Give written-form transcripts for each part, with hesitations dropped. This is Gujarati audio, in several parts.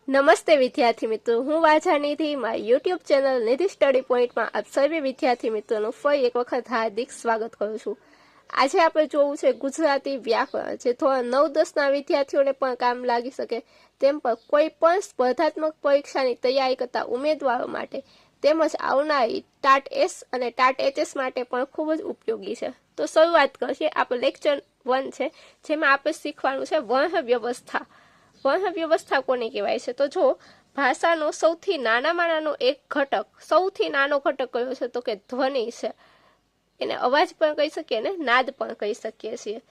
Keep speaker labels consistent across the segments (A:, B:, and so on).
A: નમસ્તે વિદ્યાર્થી મિત્રો, હું વાજા નિધિ મારી યુટ્યુબ ચેનલ નિધિ સ્ટડી પોઈન્ટમાં આપ સર્વે વિદ્યાર્થી મિત્રોનું ફરી એક વખત હાર્દિક સ્વાગત કરું છું। આજે આપણે જોવું છે ગુજરાતી વ્યાકરણ, જે ધોરણ 9-10ના વિદ્યાર્થીઓને પણ કામ લાગી શકે, તેમ પણ કોઈ પણ સ્પર્ધાત્મક પરીક્ષાની તૈયારી કરતા ઉમેદવારો માટે તેમજ આવનારી ટાટ એસ અને ટાટ એચએસ માટે પણ ખૂબ જ ઉપયોગી છે। તો શરૂઆત કરીએ। આપણે લેક્ચર 1 છે, જેમાં આપણે શીખવાનું છે વર્ણ વ્યવસ્થા। વર્ણ વ્યવસ્થા કોને કહેવાય છે? તો જો ભાષાનો સૌથી નાનામાં નાનો એક ઘટક, સૌથી નાનો ઘટક કયો છે? તો કે ધ્વનિ છે। એને અવાજ પણ કહી શકીએ ને નાદ પણ કહી શકીએ છીએ।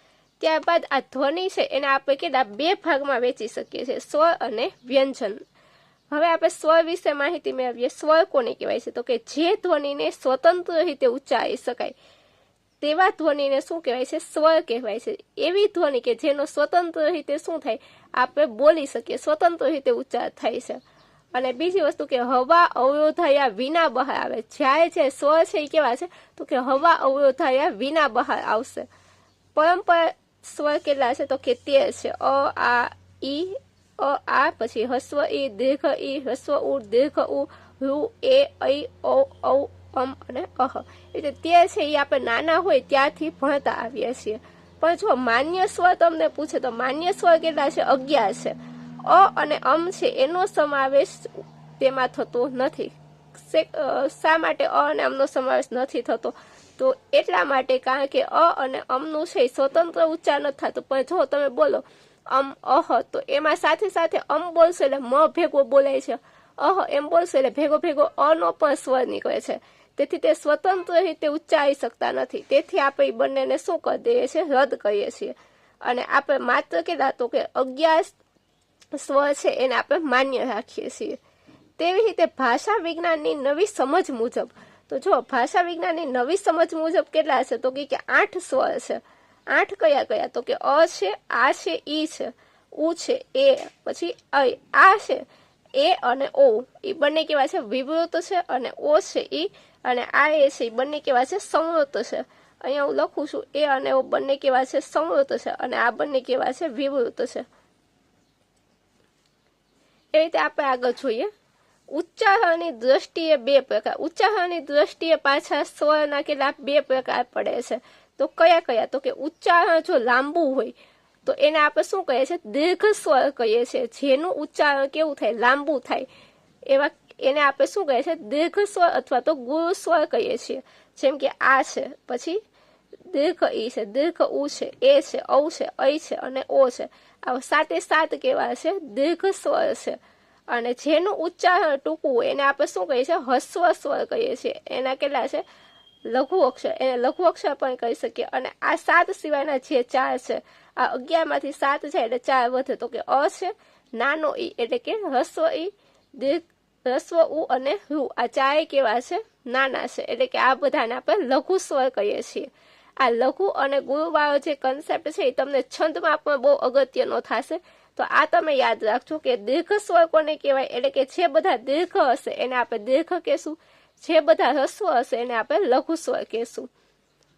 A: ત્યારબાદ આ ધ્વનિ છે એને આપણે કેટલા બે ભાગમાં વહેંચી શકીએ છીએ, સ્વર અને વ્યંજન। હવે આપણે સ્વર વિશે માહિતી મેળવીએ। સ્વર કોને કહેવાય છે? તો કે જે ધ્વનિને સ્વતંત્ર રીતે ઉચ્ચારી શકાય તેવા ધ્વનિને શું કહેવાય છે? સ્વર કહેવાય છે। એવી ધ્વનિ કે જેનો સ્વતંત્ર રીતે શું થાય, આપણે બોલી શકીએ, સ્વતંત્ર રીતે ઉચ્ચાર થાય છે। અને બીજી વસ્તુ કે હવા અવરોધાયા વિના બહાર આવે। જ્યારે જે સ્વર છે એ કેવા છે? તો કે હવા અવરોધાયા વિના બહાર આવશે। પરંપરા સ્વર કેટલા છે? તો કે 13 છે। અ, આ, ઈ, આ, પછી હસ્વ ઈ, દીર્ઘ ઈ, હસ્વ ઉ, દીર્ઘ ઉ, રૂ, એ, ઐ, ઓ, ઔ, અને અહ। એટલે 13 છે એ આપણે નાના હોય ત્યારથી ભણતા આવીએ છીએ। પણ જો માન્ય સ્વર તમને પૂછે તો માન્ય સ્વર કેટલા છે? 11 છે। અ અને છે એનો સમાવેશ તેમાં થતો નથી। શા માટે અ અને નો સમાવેશ નથી થતો? તો એટલા માટે કારણ કે અ અને નું છે સ્વતંત્ર ઉચ્ચાર નથી થતો। પણ જો તમે બોલો અહ, તો એમાં સાથે સાથે બોલશો એટલે મ ભેગો બોલાય છે, અહ એમ બોલશો એટલે ભેગો ભેગો નો પણ સ્વર નીકળે છે। તેથી તે સ્વતંત્ર રીતે ઉચ્ચારી શકતા નથી। તેથી આપણે એ બંનેને શું કરી દઈએ છીએ? રદ કરીએ છીએ। અને આપણે માત્ર કેટલા? તો કે 11 સ્વર છે એને આપણે માન્ય રાખીએ છીએ। તેવી રીતે ભાષા વિજ્ઞાનની નવી સમજ મુજબ, તો જો ભાષા વિજ્ઞાનની નવી સમજ મુજબ કેટલા છે? તો કે 8 સ્વર છે। 8 કયા કયા? તો કે અ છે, આ છે, ઈ છે, ઉ છે, એ, પછી ઐ, આ છે, એ અને ઓ, એ બંને કેવા છે? વિવૃત છે। અને ઓ છે ઈ અને આ એ છે એ બંને કેવા છે? સંવૃત છે। અહીંયા હું લખું છું એ અને ઓ બંને કેવા છે? સંવૃત છે। અને આ બંને કેવા છે? વિવૃત છે। એ રીતે આપણે આગળ જોઈએ। ઉચ્ચારણની દ્રષ્ટિએ બે પ્રકાર, ઉચ્ચારણની દ્રષ્ટિએ પાછા સ્વરના કેટલા બે પ્રકાર પડે છે। તો કયા કયા? તો કે ઉચ્ચારણ જો લાંબુ હોય તો એને આપણે શું કહીએ છીએ? દીર્ઘ સ્વર કહીએ છીએ। જેનું ઉચ્ચારણ કેવું થાય? લાંબુ થાય, એવા એને આપણે શું કહીએ છીએ? દીર્ઘ સ્વર અથવા તો ગુરુ સ્વર કહીએ છીએ। જેમ કે આ છે, પછી દીર્ઘ ઈ છે, દીર્ઘ ઉ છે, એ છે, ઔ છે, ઐ છે અને ઓ છે। આ 7 કેવા છે? દીર્ઘ સ્વર છે। અને જેનું ઉચ્ચારણ ટૂંકું હોય એને આપણે શું કહીએ છીએ? હસ્વ સ્વર કહીએ છીએ। એના કેટલા છે? લઘુ અક્ષર, એને લઘુ અક્ષર પણ કહી શકીએ। અને આ 7 સિવાયના જે 4 છે, આ 11 માંથી 7 જાય એટલે 4 વધે। તો કે અ છે, નાનો ઈ એટલે કે હસ્વ ઈ, દીર્ઘ હસ્વ ઉ અને રૂ, આ 4 કેવા છે? નાના છે। એટલે કે આ બધાને આપણે લઘુ સ્વર કહીએ છીએ। આ લઘુ અને ગુરુવાળો જે કન્સેપ્ટ છે એ તમને છંદમાં પણ બહુ અગત્યનો થશે। તો આ તમે યાદ રાખજો કે દીર્ઘ સ્વર કોને કહેવાય? એટલે કે જે બધા દીર્ઘ હશે એને આપણે દીર્ઘ કહેશું, જે બધા હસ્વ હશે એને આપણે લઘુ સ્વર કહેશું।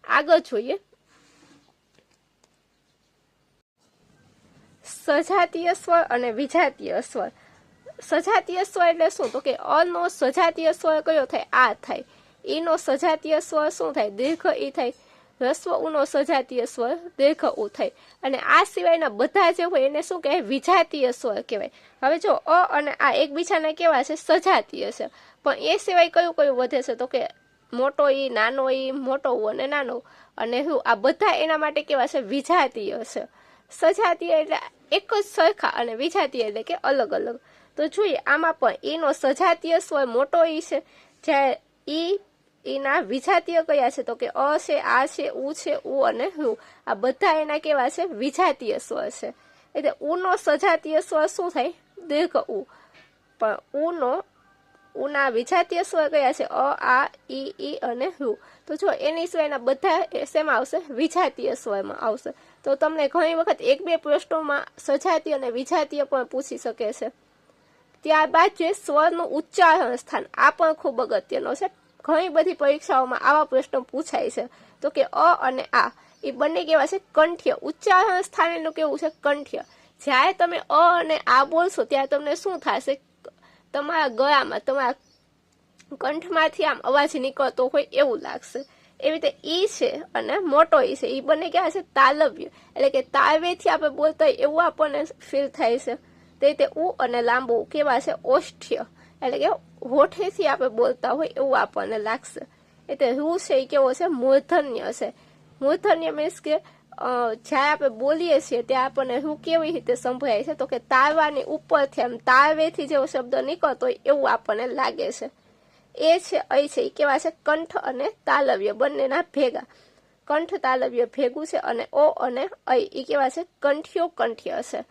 A: આગળ જોઈએ સજાતીય સ્વર અને વિજાતીય સ્વર। સજાતીય સ્વર એટલે શું? તો કે અ નો સજાતીય સ્વર કયો થાય? આ થાય। ઈ નો સજાતીય સ્વર શું થાય? દીર્ઘ ઈ થાય। હસ્વ ઉ નો સજાતીય સ્વર દીર્ઘ ઉ થાય। અને આ સિવાયના બધા જે હોય એને શું કહેવાય? વિજાતીય સ્વર કહેવાય। હવે જો અ અને આ એકબીજાના કેવા છે? સજાતીય છે। પણ એ સિવાય કયું કયું વધે છે? તો કે મોટો ઈ, નાનો ઈ, મોટો ઉ અને નાનો અને હું, આ બધા એના માટે કેવા છે? વિજાતીય છે। સજાતીય એટલે એક જ સરખા અને વિજાતીય એટલે કે અલગ અલગ। તો જોઈએ આમાં પણ ઈ નો સજાતીય સ્વર મોટો ઈ છે, જ્યારે ઈના વિજાતીય કયા છે? તો કે અ છે, આ છે, ઉ છે, ઉ અને રૂ, આ બધા એના કેવા છે? વિજાતીય સ્વર છે। એટલે ઉ નો સજાતીય સ્વર શું થાય? દીર્ઘ ઉ। પણ ઉના વિજાતીય સ્વર કયા છે? અ, આ, ઈ અને રૂ। તો જો એની સિવાયના બધા શેમાં આવશે? વિજાતીય સ્વરમાં આવશે। તો તમને ઘણી વખત 1-2 પ્રશ્નોમાં સજાતીય અને વિજાતીય પણ પૂછી શકે છે। ત્યારબાદ જે સ્વરનું ઉચ્ચારણ સ્થાન, આ પણ ખૂબ અગત્યનો છે। ઘણી બધી પરીક્ષાઓમાં આવા પ્રશ્નો પૂછાય છે। તો કે અ અને આ એ બંને કેવા છે? કંઠ્ય। ઉચ્ચારણ સ્થાન એનું કેવું છે? કંઠ્ય। જ્યારે તમે અને આ બોલશો ત્યારે તમને શું થશે, તમારા ગળામાં, તમારા કંઠમાંથી આમ અવાજ નીકળતો હોય એવું લાગશે. એવી રીતે ઈ છે અને મોટો ઈ છે, ઈ બંને કેવા છે તાલવ્ય, એટલે કે તાળવેથી આપણે બોલતા હોય એવું આપણને ફીલ થાય છે. તે રીતે ઉ અને લાંબુ કેવા છે ઓષ્ઠ્ય, એટલે કે હોઠેથી આપણે બોલતા હોય એવું આપણને લાગશે. એટલે રૂ છે એ કેવો છે મૂર્ધન્ય છે. મૂર્ધન્ય મીન્સ કે જ્યારે આપણે બોલીએ છીએ ત્યાં આપણને રૂ કેવી રીતે સંભળાય છે, તો કે તાળવાની ઉપરથી આમ તાળવેથી જેવો શબ્દ નીકળતો હોય એવું આપણને લાગે છે. એ છે અય છે એ કેવા છે કંઠ અને તાલવ્ય બંનેના ભેગા. કંઠ તાલવ્ય ભેગું છે અને ઓ અને અય એ કેવા છે કંઠ્યો કંઠ્ય છે.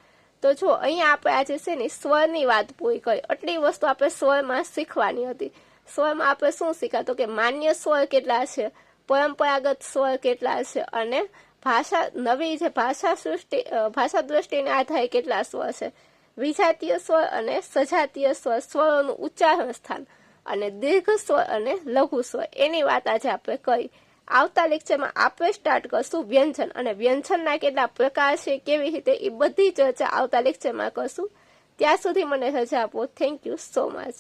A: તો જો અહીંયા આપણે આજે છે ને સ્વરની વાત પૂરી કરી. આટલી વસ્તુ આપણે સ્વરમાં શીખવાની હતી. સ્વરમાં આપણે શું શીખ્યા, તો કે માન્ય સ્વર કેટલા છે, પરંપરાગત સ્વર કેટલા છે, અને ભાષા નવી જે ભાષા દ્રષ્ટિને આધારે કેટલા સ્વર છે, વિજાતીય સ્વર અને સજાતીય સ્વર, સ્વરોનું ઉચ્ચારણ સ્થાન, અને દીર્ઘ સ્વર અને લઘુ સ્વર, એની વાત આજે આપણે કરી. આવતા લેક્ચરમાં આપણે સ્ટાર્ટ કરશું વ્યંજન, અને વ્યંજનના કેટલા પ્રકાર છે, કેવી રીતે, એ બધી ચર્ચા આવતા લેક્ચરમાં કરશું. ત્યાં સુધી મને રજા આપો. Thank you so much.